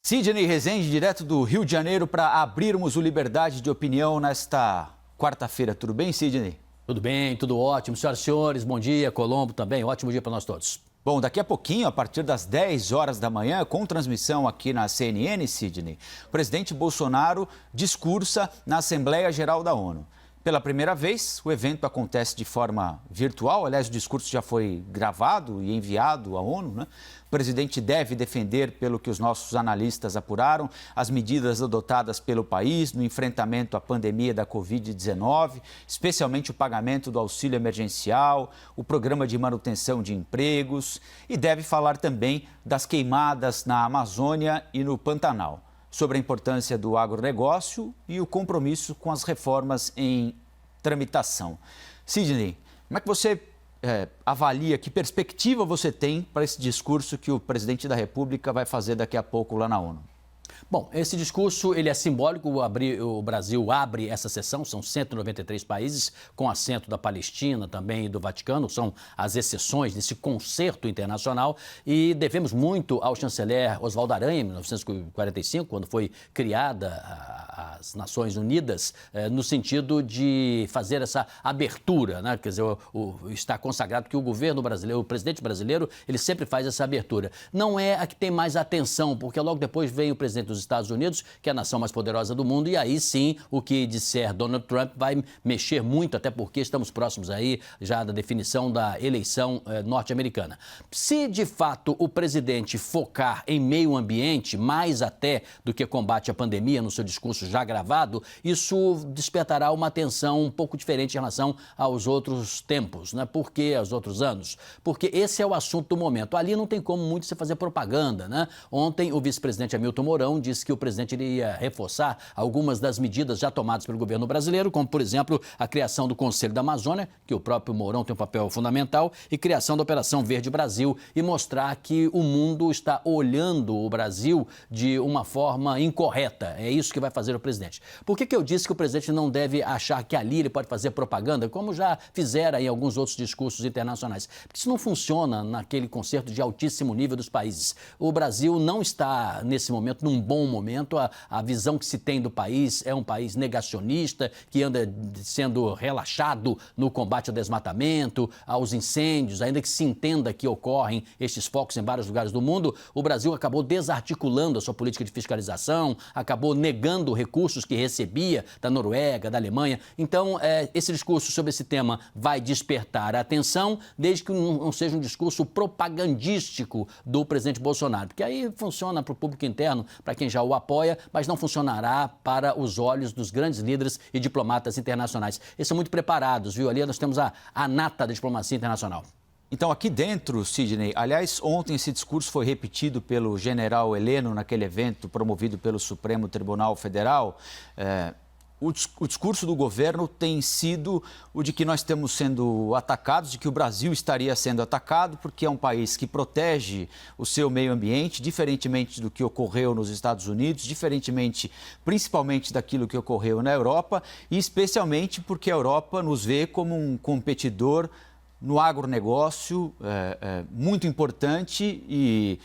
Sidney Rezende, direto do Rio de Janeiro, para abrirmos o Liberdade de Opinião nesta quarta-feira. Tudo bem, Sidney? Tudo bem, tudo ótimo. Senhoras e senhores, bom dia. Colombo também, ótimo dia para nós todos. Bom, daqui a pouquinho, a partir das 10 horas da manhã, com transmissão aqui na CNN, Sidney, o presidente Bolsonaro discursa na Assembleia Geral da ONU. Pela primeira vez, o evento acontece de forma virtual. Aliás, o discurso já foi gravado e enviado à ONU, né? O presidente deve defender, pelo que os nossos analistas apuraram, as medidas adotadas pelo país no enfrentamento à pandemia da Covid-19, especialmente o pagamento do auxílio emergencial, o programa de manutenção de empregos, e deve falar também das queimadas na Amazônia e no Pantanal, sobre a importância do agronegócio e o compromisso com as reformas em tramitação. Sidney, como é que você avalia, que perspectiva você tem para esse discurso que o presidente da República vai fazer daqui a pouco lá na ONU? Bom, esse discurso ele é simbólico. O Brasil abre essa sessão, são 193 países, com assento da Palestina também e do Vaticano, são as exceções desse concerto internacional, e devemos muito ao chanceler Oswaldo Aranha, em 1945, quando foi criada as Nações Unidas, no sentido de fazer essa abertura, né? Quer dizer, está consagrado que o governo brasileiro, o presidente brasileiro, ele sempre faz essa abertura. Não é a que tem mais atenção, porque logo depois vem o presidente dos Estados Unidos, que é a nação mais poderosa do mundo, e aí sim o que disser Donald Trump vai mexer muito, até porque estamos próximos aí já da definição da eleição norte-americana. Se de fato o presidente focar em meio ambiente, mais até do que combate à pandemia no seu discurso já gravado, isso despertará uma atenção um pouco diferente em relação aos outros tempos, né? Por que aos outros anos? Porque esse é o assunto do momento. Ali não tem como muito você fazer propaganda, né? Ontem o vice-presidente Hamilton Mourão disse que o presidente iria reforçar algumas das medidas já tomadas pelo governo brasileiro, como, por exemplo, a criação do Conselho da Amazônia, que o próprio Mourão tem um papel fundamental, e criação da Operação Verde Brasil, e mostrar que o mundo está olhando o Brasil de uma forma incorreta. É isso que vai fazer o presidente. Por que eu disse que o presidente não deve achar que ali ele pode fazer propaganda, como já fizeram em alguns outros discursos internacionais? Porque isso não funciona naquele concerto de altíssimo nível dos países. O Brasil não está, nesse momento, num bom momento. A visão que se tem do país é um país negacionista, que anda sendo relaxado no combate ao desmatamento, aos incêndios, ainda que se entenda que ocorrem estes focos em vários lugares do mundo. O Brasil acabou desarticulando a sua política de fiscalização, acabou negando recursos que recebia da Noruega, da Alemanha. Então, esse discurso sobre esse tema vai despertar a atenção, desde que não seja um discurso propagandístico do presidente Bolsonaro, porque aí funciona para o público interno, para quem já o apoia, mas não funcionará para os olhos dos grandes líderes e diplomatas internacionais. Eles são muito preparados, viu? Ali nós temos a nata da diplomacia internacional. Então, aqui dentro, Sidney, aliás, ontem esse discurso foi repetido pelo general Heleno naquele evento promovido pelo Supremo Tribunal Federal. O discurso do governo tem sido o de que nós estamos sendo atacados, de que o Brasil estaria sendo atacado, porque é um país que protege o seu meio ambiente, diferentemente do que ocorreu nos Estados Unidos, diferentemente, principalmente daquilo que ocorreu na Europa, e especialmente porque a Europa nos vê como um competidor no agronegócio muito importante, e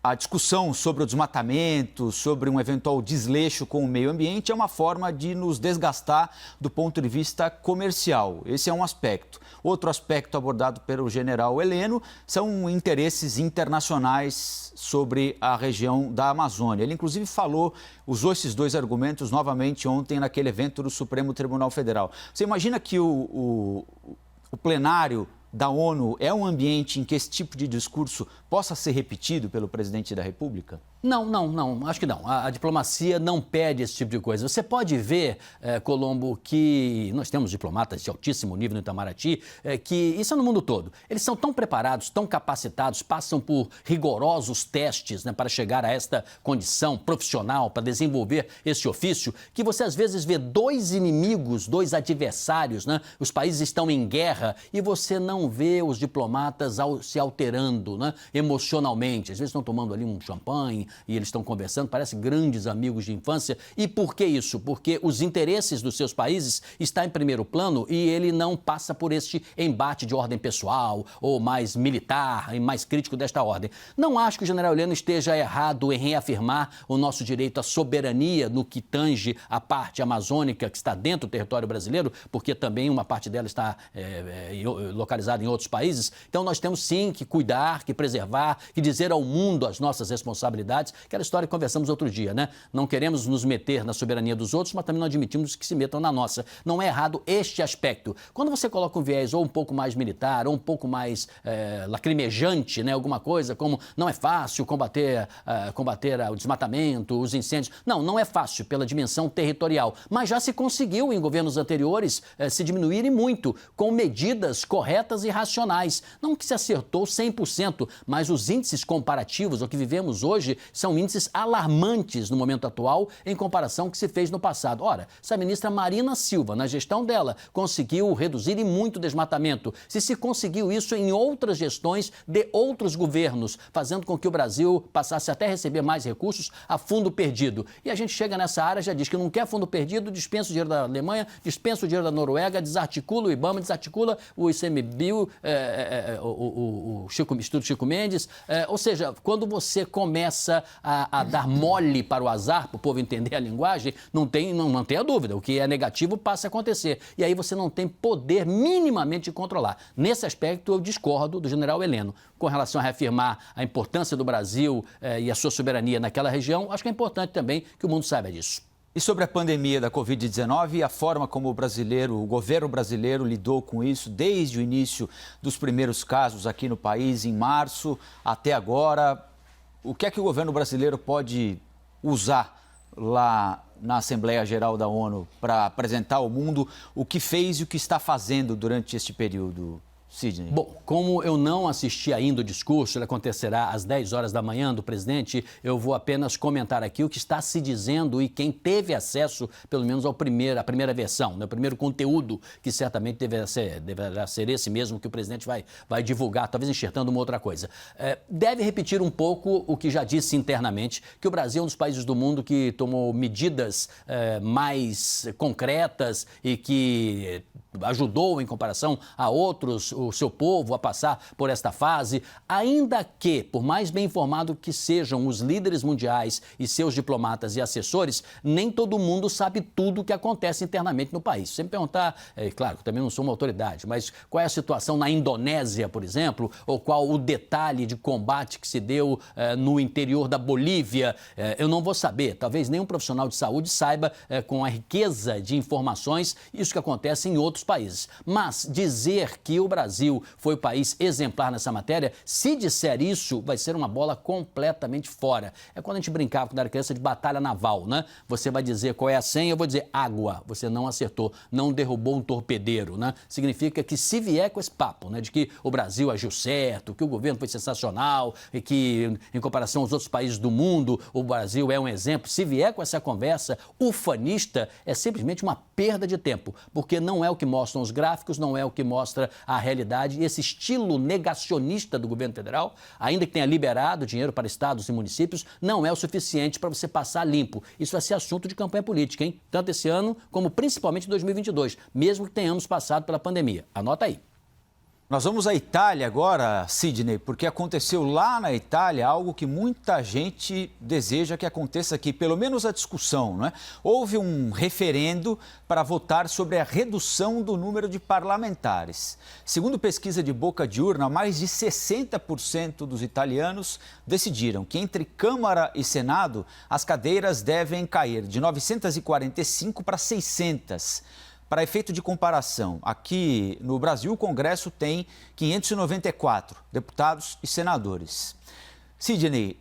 a discussão sobre o desmatamento, sobre um eventual desleixo com o meio ambiente é uma forma de nos desgastar do ponto de vista comercial. Esse é um aspecto. Outro aspecto abordado pelo general Heleno são interesses internacionais sobre a região da Amazônia. Ele, inclusive, usou esses dois argumentos novamente ontem naquele evento do Supremo Tribunal Federal. Você imagina que o plenário da ONU é um ambiente em que esse tipo de discurso possa ser repetido pelo presidente da República? Não, acho que não. A diplomacia não pede esse tipo de coisa. Você pode ver, Colombo, que nós temos diplomatas de altíssimo nível no Itamaraty, que isso é no mundo todo. Eles são tão preparados, tão capacitados, passam por rigorosos testes, né, para chegar a esta condição profissional, para desenvolver esse ofício, que você às vezes vê dois inimigos, dois adversários, né? Os países estão em guerra e você não não vê os diplomatas se alterando, né, emocionalmente. Às vezes estão tomando ali um champanhe e eles estão conversando, parecem grandes amigos de infância. E por que isso? Porque os interesses dos seus países estão em primeiro plano e ele não passa por este embate de ordem pessoal ou mais militar e mais crítico desta ordem. Não acho que o general Heleno esteja errado em reafirmar o nosso direito à soberania no que tange a parte amazônica que está dentro do território brasileiro, porque também uma parte dela está localizada em outros países. Então nós temos sim que cuidar, que preservar, que dizer ao mundo as nossas responsabilidades. Aquela história que conversamos outro dia, né? Não queremos nos meter na soberania dos outros, mas também não admitimos que se metam na nossa. Não é errado este aspecto. Quando você coloca um viés ou um pouco mais militar, ou um pouco mais lacrimejante, né? Alguma coisa como não é fácil combater o desmatamento, os incêndios. Não é fácil pela dimensão territorial, mas já se conseguiu em governos anteriores se diminuírem muito, com medidas corretas e racionais. Não que se acertou 100%, mas os índices comparativos, o que vivemos hoje, são índices alarmantes no momento atual em comparação com o que se fez no passado. Ora, se a ministra Marina Silva, na gestão dela, conseguiu reduzir em muito o desmatamento, se conseguiu isso em outras gestões de outros governos, fazendo com que o Brasil passasse até a receber mais recursos a fundo perdido. E a gente chega nessa área, já diz que não quer fundo perdido, dispensa o dinheiro da Alemanha, dispensa o dinheiro da Noruega, desarticula o IBAMA, desarticula o ICMBio, o Instituto Chico Mendes. Ou seja, quando você começa a dar mole para o azar, para o povo entender a linguagem, não tenha dúvida, o que é negativo passa a acontecer. E aí você não tem poder minimamente de controlar. Nesse aspecto, eu discordo do general Heleno. Com relação a reafirmar a importância do Brasil e a sua soberania naquela região, acho que é importante também que o mundo saiba disso. E sobre a pandemia da Covid-19 e a forma como o governo brasileiro lidou com isso desde o início dos primeiros casos aqui no país, em março até agora, o que é que o governo brasileiro pode usar lá na Assembleia Geral da ONU para apresentar ao mundo o que fez e o que está fazendo durante este período? Sidney. Bom, como eu não assisti ainda o discurso, ele acontecerá às 10 horas da manhã do presidente, eu vou apenas comentar aqui o que está se dizendo e quem teve acesso, pelo menos, à primeira versão, né, o primeiro conteúdo, que certamente deverá ser esse mesmo que o presidente vai divulgar, talvez enxertando uma outra coisa. Deve repetir um pouco o que já disse internamente, que o Brasil é um dos países do mundo que tomou medidas mais concretas e que ajudou, em comparação a outros, o seu povo a passar por esta fase, ainda que, por mais bem informado que sejam os líderes mundiais e seus diplomatas e assessores, nem todo mundo sabe tudo o que acontece internamente no país. Se você me perguntar, claro, também não sou uma autoridade, mas qual é a situação na Indonésia, por exemplo, ou qual o detalhe de combate que se deu no interior da Bolívia, eu não vou saber. Talvez nenhum profissional de saúde saiba com a riqueza de informações isso que acontece em outros países. Mas dizer que o Brasil foi o país exemplar nessa matéria, se disser isso, vai ser uma bola completamente fora. É quando a gente brincava quando era criança de batalha naval, né? Você vai dizer qual é a senha, eu vou dizer água. Você não acertou, não derrubou um torpedeiro, né? Significa que se vier com esse papo, né, de que o Brasil agiu certo, que o governo foi sensacional e que, em comparação aos outros países do mundo, o Brasil é um exemplo, se vier com essa conversa ufanista, é simplesmente uma perda de tempo, porque não é o que mostram os gráficos, não é o que mostra a realidade. E esse estilo negacionista do governo federal, ainda que tenha liberado dinheiro para estados e municípios, não é o suficiente para você passar limpo. Isso vai ser assunto de campanha política, hein? Tanto esse ano como principalmente 2022, mesmo que tenhamos passado pela pandemia. Anota aí. Nós vamos à Itália agora, Sidney, porque aconteceu lá na Itália algo que muita gente deseja que aconteça aqui, pelo menos a discussão, não é? Houve um referendo para votar sobre a redução do número de parlamentares. Segundo pesquisa de boca de urna, mais de 60% dos italianos decidiram que entre Câmara e Senado as cadeiras devem cair de 945 para 600. Para efeito de comparação, aqui no Brasil o Congresso tem 594 deputados e senadores. Sidney,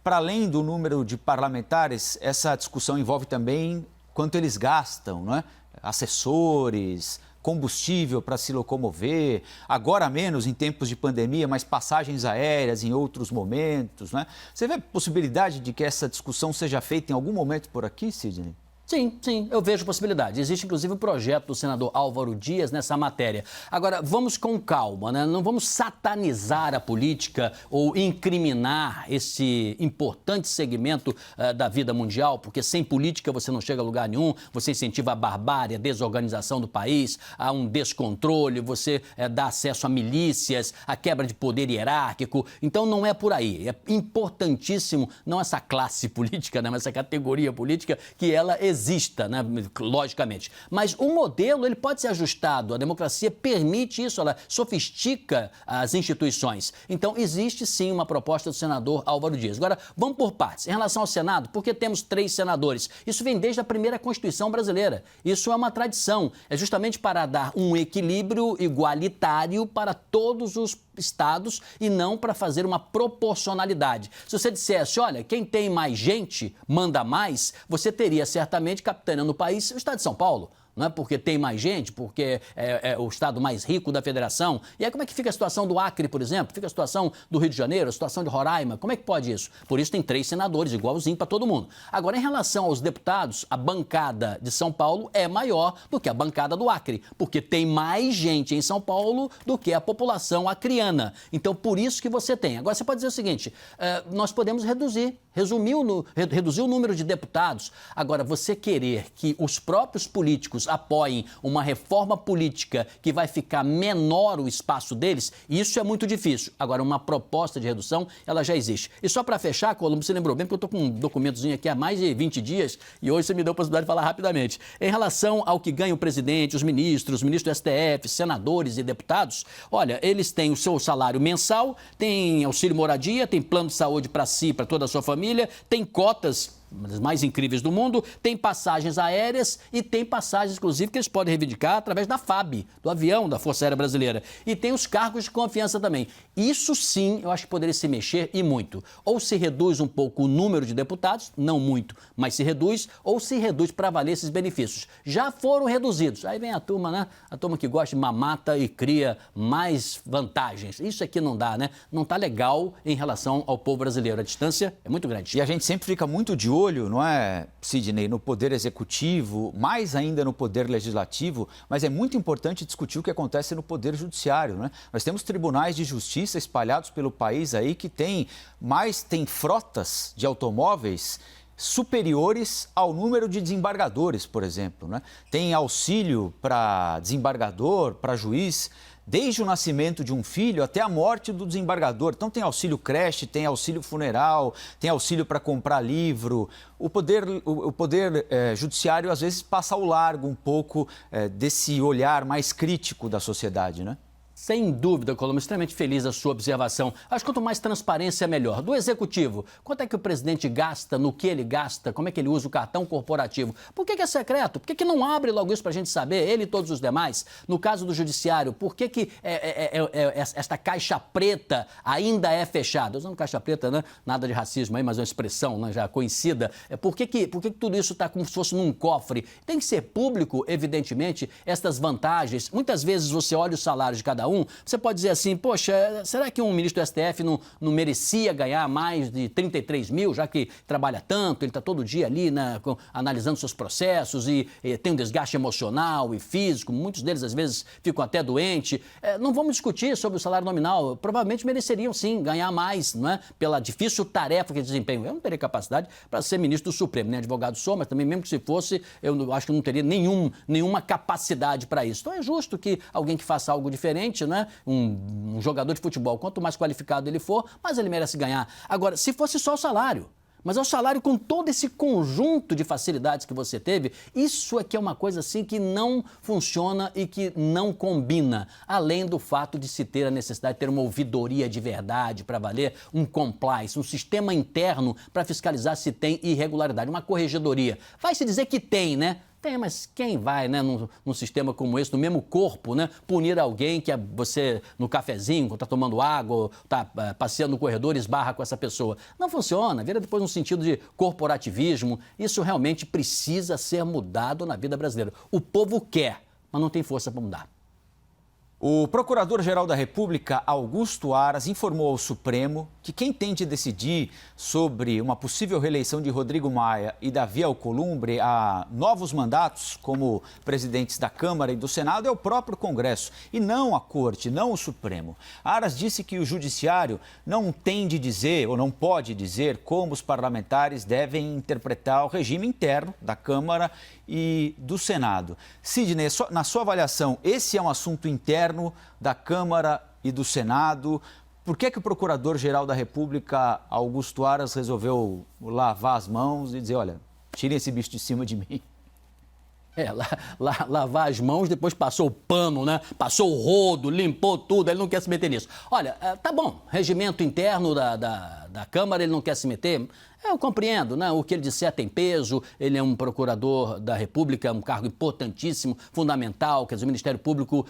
para além do número de parlamentares, essa discussão envolve também quanto eles gastam, não é? Assessores, combustível para se locomover, agora menos em tempos de pandemia, mas passagens aéreas em outros momentos, não é? Você vê a possibilidade de que essa discussão seja feita em algum momento por aqui, Sidney? Sim, eu vejo possibilidade. Existe, inclusive, um projeto do senador Álvaro Dias nessa matéria. Agora, vamos com calma, né? Não vamos satanizar a política ou incriminar esse importante segmento da vida mundial, porque sem política você não chega a lugar nenhum, você incentiva a barbárie, a desorganização do país, a um descontrole, você dá acesso a milícias, a quebra de poder hierárquico. Então, não é por aí. É importantíssimo, não essa classe política, né, mas essa categoria política, que ela exista, né, logicamente. Mas o modelo ele pode ser ajustado, a democracia permite isso, ela sofistica as instituições. Então, existe sim uma proposta do senador Álvaro Dias. Agora, vamos por partes. Em relação ao Senado, por que temos 3 senadores? Isso vem desde a primeira Constituição brasileira. Isso é uma tradição. É justamente para dar um equilíbrio igualitário para todos os estados e não para fazer uma proporcionalidade. Se você dissesse, olha, quem tem mais gente manda mais, você teria certamente capitaneando o país o estado de São Paulo. Não é porque tem mais gente, porque é o estado mais rico da federação. E aí como é que fica a situação do Acre, por exemplo? Fica a situação do Rio de Janeiro, a situação de Roraima? Como é que pode isso? Por isso tem 3 senadores, igualzinho para todo mundo. Agora, em relação aos deputados, a bancada de São Paulo é maior do que a bancada do Acre, porque tem mais gente em São Paulo do que a população acreana. Então, por isso que você tem. Agora, você pode dizer o seguinte, nós podemos reduzir o número de deputados. Agora, você querer que os próprios políticos apoiem uma reforma política que vai ficar menor o espaço deles, isso é muito difícil. Agora, uma proposta de redução, ela já existe. E só para fechar, Colombo, você lembrou bem, porque eu estou com um documentozinho aqui há mais de 20 dias e hoje você me deu a possibilidade de falar rapidamente. Em relação ao que ganha o presidente, os ministros do STF, senadores e deputados, olha, eles têm o seu salário mensal, têm auxílio moradia, tem plano de saúde para si, para toda a sua família, tem cotas, uma das mais incríveis do mundo, tem passagens aéreas e tem passagens, inclusive, que eles podem reivindicar através da FAB, do avião da Força Aérea Brasileira. E tem os cargos de confiança também. Isso sim, eu acho que poderia se mexer e muito. Ou se reduz um pouco o número de deputados, não muito, mas se reduz, ou se reduz para valer esses benefícios. Já foram reduzidos. Aí vem a turma, né? A turma que gosta de mamata e cria mais vantagens. Isso aqui não dá, né? Não está legal em relação ao povo brasileiro. A distância é muito grande. E a gente sempre fica muito de olho, não é, Sidney, no poder executivo, mais ainda no poder legislativo, mas é muito importante discutir o que acontece no poder judiciário, né? Nós temos tribunais de justiça espalhados pelo país aí que tem frotas de automóveis superiores ao número de desembargadores, por exemplo, né? Tem auxílio para desembargador, para juiz, desde o nascimento de um filho até a morte do desembargador. Então tem auxílio creche, tem auxílio funeral, tem auxílio para comprar livro. O poder judiciário às vezes passa ao largo um pouco desse olhar mais crítico da sociedade, né? Sem dúvida, Colombo, extremamente feliz a sua observação. Acho que quanto mais transparência, melhor. Do executivo, quanto é que o presidente gasta, no que ele gasta, como é que ele usa o cartão corporativo? Por que é secreto? Por que não abre logo isso para a gente saber, ele e todos os demais? No caso do judiciário, por que esta caixa preta ainda é fechada? Usando caixa preta, né? Nada de racismo aí, mas é uma expressão, né, já conhecida. Por que tudo isso está como se fosse num cofre? Tem que ser público, evidentemente, estas vantagens. Muitas vezes você olha o salário de cada um, você pode dizer assim, poxa, será que um ministro do STF não merecia ganhar mais de 33 mil, já que trabalha tanto, ele está todo dia ali analisando seus processos e tem um desgaste emocional e físico, muitos deles às vezes ficam até doentes. Não vamos discutir sobre o salário nominal, provavelmente mereceriam sim ganhar mais, não é? Pela difícil tarefa que eles desempenham. Eu não teria capacidade para ser ministro do Supremo, nem advogado sou, mas também mesmo que se fosse, eu acho que não teria nenhuma capacidade para isso. Então é justo que alguém que faça algo diferente, né? Um jogador de futebol, quanto mais qualificado ele for, mais ele merece ganhar. Agora, se fosse só o salário, mas é o salário com todo esse conjunto de facilidades que você teve, isso é que é uma coisa assim que não funciona e que não combina. Além do fato de se ter a necessidade de ter uma ouvidoria de verdade para valer, um compliance, um sistema interno para fiscalizar se tem irregularidade, uma corregedoria. Vai se dizer que tem, né? Tem, mas quem vai, né, num sistema como esse, no mesmo corpo, né, punir alguém que você, no cafezinho, quando está tomando água, ou está passeando no corredor, esbarra com essa pessoa? Não funciona, vira depois um sentido de corporativismo. Isso realmente precisa ser mudado na vida brasileira. O povo quer, mas não tem força para mudar. O Procurador-Geral da República, Augusto Aras, informou ao Supremo que quem tem de decidir sobre uma possível reeleição de Rodrigo Maia e Davi Alcolumbre a novos mandatos como presidentes da Câmara e do Senado é o próprio Congresso e não a Corte, não o Supremo. Aras disse que o Judiciário não tem de dizer ou não pode dizer como os parlamentares devem interpretar o regime interno da Câmara e do Senado. Sidney, na sua avaliação, esse é um assunto interno da Câmara e do Senado? Por que o Procurador-Geral da República, Augusto Aras, resolveu lavar as mãos e dizer, olha, tirem esse bicho de cima de mim? Lavar as mãos, depois passou o pano, né? Passou o rodo, limpou tudo, ele não quer se meter nisso. Olha, tá bom, regimento interno da Câmara, ele não quer se meter. Eu compreendo, né? O que ele disser tem peso, ele é um procurador da República, um cargo importantíssimo, fundamental, quer dizer, o Ministério Público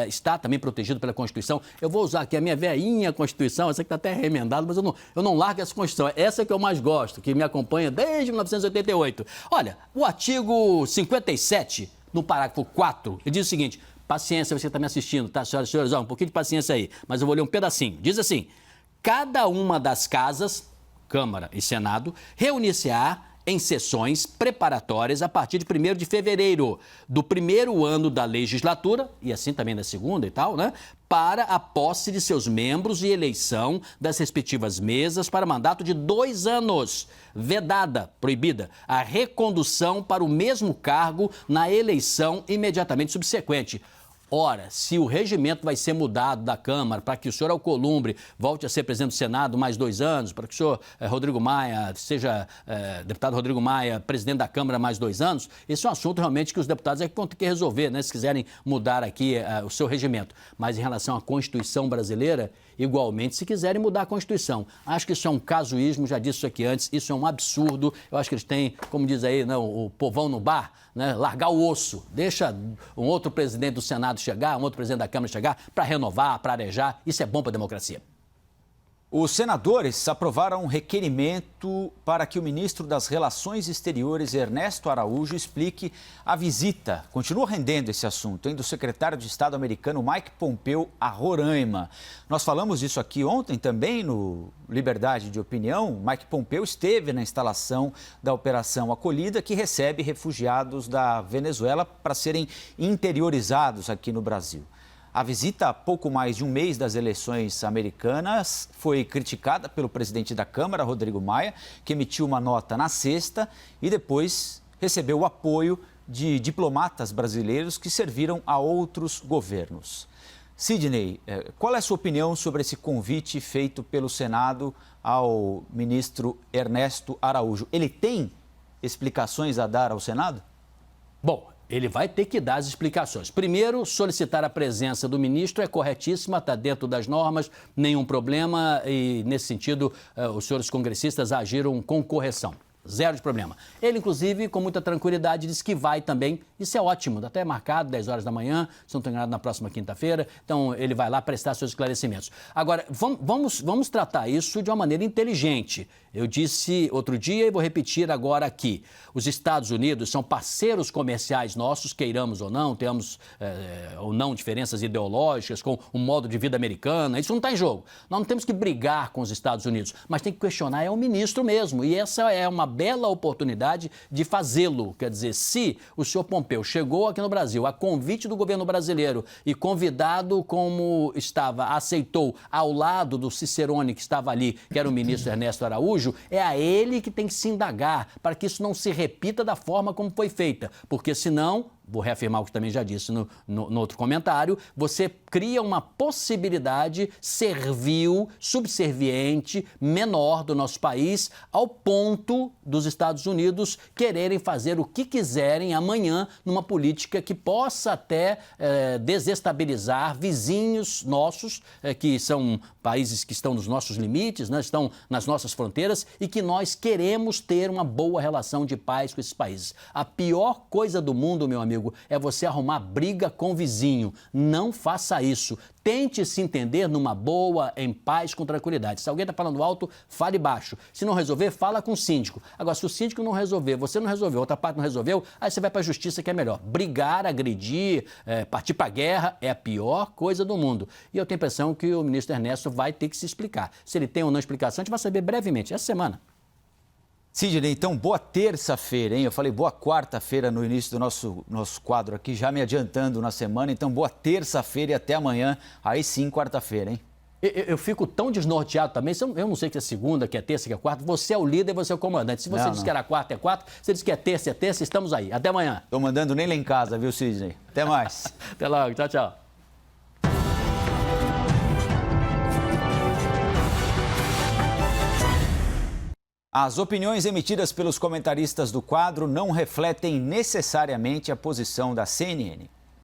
está também protegido pela Constituição. Eu vou usar aqui a minha velhinha Constituição, essa que está até remendada, mas eu não largo essa Constituição. Essa que eu mais gosto, que me acompanha desde 1988. Olha, o artigo 57, no parágrafo 4, ele diz o seguinte, paciência, você está me assistindo, tá, senhoras e senhores? Um pouquinho de paciência aí, mas eu vou ler um pedacinho. Diz assim, cada uma das casas, Câmara e Senado, reunir-se-á em sessões preparatórias a partir de 1º de fevereiro do primeiro ano da legislatura, e assim também da segunda e tal, né? Para a posse de seus membros e eleição das respectivas mesas para mandato de 2 anos. Vedada, proibida, a recondução para o mesmo cargo na eleição imediatamente subsequente. Ora, se o regimento vai ser mudado da Câmara para que o senhor Alcolumbre volte a ser presidente do Senado mais 2 anos, para que o senhor Rodrigo Maia seja, deputado Rodrigo Maia, presidente da Câmara mais 2 anos, esse é um assunto realmente que os deputados vão ter que resolver, né, se quiserem mudar aqui o seu regimento. Mas em relação à Constituição brasileira, igualmente, se quiserem mudar a Constituição. Acho que isso é um casuísmo, já disse isso aqui antes, isso é um absurdo. Eu acho que eles têm, como diz aí, né, o povão no bar, né, largar o osso. Deixa um outro presidente do Senado chegar, um outro presidente da Câmara chegar para renovar, para arejar. Isso é bom para a democracia. Os senadores aprovaram um requerimento para que o ministro das Relações Exteriores, Ernesto Araújo, explique a visita, continua rendendo esse assunto, do secretário de Estado americano Mike Pompeo a Roraima. Nós falamos disso aqui ontem também no Liberdade de Opinião. Mike Pompeo esteve na instalação da Operação Acolhida, que recebe refugiados da Venezuela para serem interiorizados aqui no Brasil. A visita há pouco mais de um mês das eleições americanas foi criticada pelo presidente da Câmara, Rodrigo Maia, que emitiu uma nota na sexta e depois recebeu o apoio de diplomatas brasileiros que serviram a outros governos. Sidney, qual é a sua opinião sobre esse convite feito pelo Senado ao ministro Ernesto Araújo? Ele tem explicações a dar ao Senado? Bom, ele vai ter que dar as explicações. Primeiro, solicitar a presença do ministro é corretíssima, está dentro das normas, nenhum problema e, nesse sentido, os senhores congressistas agiram com correção. Zero de problema. Ele, inclusive, com muita tranquilidade, disse que vai também. Isso é ótimo, até marcado, 10 horas da manhã, se não estou enganado, na próxima quinta-feira. Então, ele vai lá prestar seus esclarecimentos. Agora, vamos tratar isso de uma maneira inteligente. Eu disse outro dia e vou repetir agora aqui. Os Estados Unidos são parceiros comerciais nossos, queiramos ou não, temos ou não diferenças ideológicas com o modo de vida americano. Isso não está em jogo. Nós não temos que brigar com os Estados Unidos, mas tem que questionar o ministro mesmo. E essa é uma bela oportunidade de fazê-lo. Quer dizer, se o senhor Pompeo chegou aqui no Brasil a convite do governo brasileiro e convidado como estava, aceitou ao lado do Cicerone que estava ali, que era o ministro Ernesto Araújo, é a ele que tem que se indagar para que isso não se repita da forma como foi feita, porque senão, vou reafirmar o que também já disse no outro comentário, você cria uma possibilidade servil, subserviente, menor do nosso país, ao ponto dos Estados Unidos quererem fazer o que quiserem amanhã numa política que possa até desestabilizar vizinhos nossos, que são países que estão nos nossos limites, né, estão nas nossas fronteiras e que nós queremos ter uma boa relação de paz com esses países. A pior coisa do mundo, meu amigo amigo, é você arrumar briga com o vizinho. Não faça isso. Tente se entender numa boa, em paz, com tranquilidade. Se alguém está falando alto, fale baixo. Se não resolver, fala com o síndico. Agora, se o síndico não resolver, você não resolveu, outra parte não resolveu, aí você vai para a justiça, que é melhor. Brigar, agredir, partir para a guerra é a pior coisa do mundo. E eu tenho a impressão que o ministro Ernesto vai ter que se explicar. Se ele tem ou não explicação, a gente vai saber brevemente, essa semana. Sidney, então, boa terça-feira, hein? Eu falei boa quarta-feira no início do nosso quadro aqui, já me adiantando na semana. Então, boa terça-feira e até amanhã. Aí sim, quarta-feira, hein? Eu fico tão desnorteado também. Eu não sei que é segunda, que é terça, que é quarta. Você é o líder, você é o comandante. Se você disse que era quarta, é quarta. Se disse que é terça, estamos aí. Até amanhã. Tô mandando nem lá em casa, viu, Sidney? Até mais. Até logo. Tchau, tchau. As opiniões emitidas pelos comentaristas do quadro não refletem necessariamente a posição da CNN.